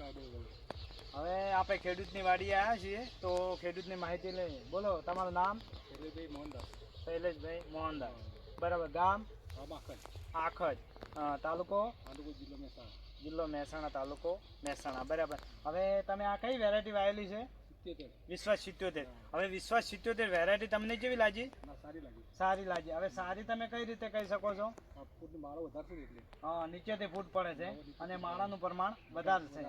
હવે આપણે ખેડૂતની વાડીએ આવ્યા છીએ તો ખેડૂતની માહિતી લઈએ. બોલો તમારું નામ? શૈલેષભાઈ મોહનદાસ. શૈલેષભાઈ મોહનદાસ. બરાબર. ગામ? આખજ. તાલુકો? જિલ્લો મહેસાણા. જિલ્લો મહેસાણા, તાલુકો મહેસાણા. બરાબર. હવે તમે આ કઈ વેરાયટી વાવેલી છે? વિશ્વાસ 77. હવે વિશ્વાસ 77 વેરાયટી તમને કેવી લાગી? સારી લાગી. સારી લાગી. હવે સારી તમે કઈ રીતે કહી શકો છો? ફૂટની માળો વધારશે એટલે હા, નીચેથી ફૂટ પડે છે અને માળાનું પ્રમાણ વધારે છે.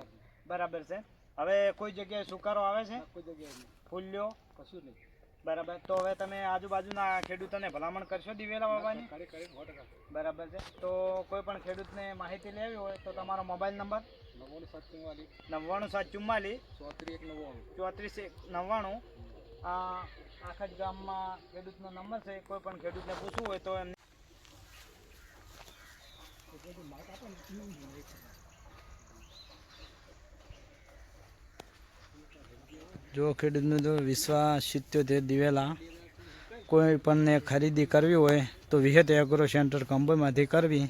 બરાબર છે. હવે કોઈ જગ્યાએ સુકારો આવે છે? કોઈ જગ્યાએ ફૂલ્યો કશું નહીં. બરાબર. તો હવે તમે આજુબાજુના ખેડૂતોને ભલામણ કરશો દિવેલા વાવવાની? બરાબર છે. તો કોઈ પણ ખેડૂતને માહિતી લેવી હોય તો તમારો મોબાઈલ નંબર? 99744 3499. આ આખજ ગામમાં ખેડૂતનો નંબર છે. કોઈ પણ ખેડૂતને પૂછવું હોય તો એમને જો ખેડૂતને જો વિશ્વાસ 77 દિવેલા કોઈ પણને ખરીદી કરવી હોય તો વિહત એગ્રો સેન્ટર કંબોઈમાંથી કરવી.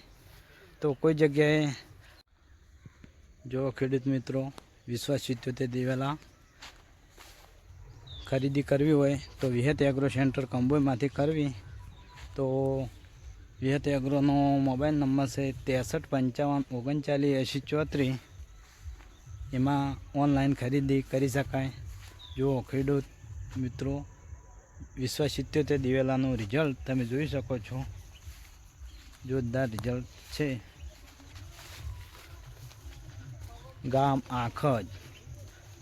તો કોઈ જગ્યાએ જો ખેડૂત મિત્રો વિશ્વાસ 77 દિવેલા ખરીદી કરવી હોય તો વિહત એગ્રો સેન્ટર કંબોઈમાંથી કરવી. તો વિહત એગ્રોનો મોબાઈલ નંબર છે 6355398034. એમાં ઓનલાઈન ખરીદી કરી શકાય. જો ખેડૂત મિત્રો વિશ્વાસ 77 દિવેલાનું રિઝલ્ટ તમે જોઈ શકો છો. જોરદાર રિઝલ્ટ છે. ગામ આખજ,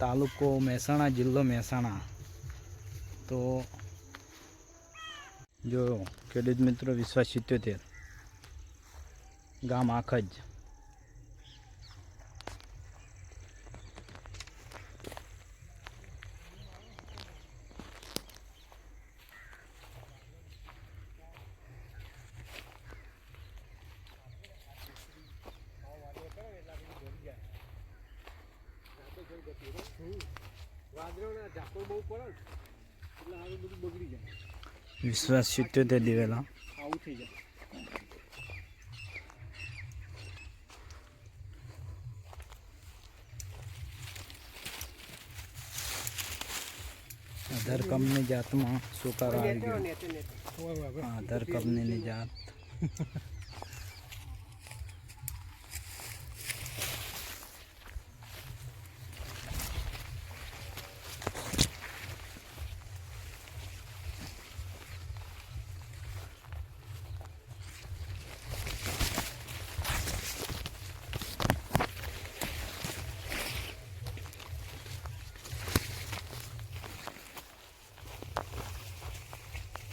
તાલુકો મહેસાણા, જિલ્લો મહેસાણા. તો જો ખેડૂત મિત્રો વિશ્વાસ 77 ગામ આખજ. વિશ્વાસ 77 દિવેલા આવું થઈ જાય. આધાર કંપની જાતમાં સુકારો આવી ગયો. આધાર કંપનીની જાત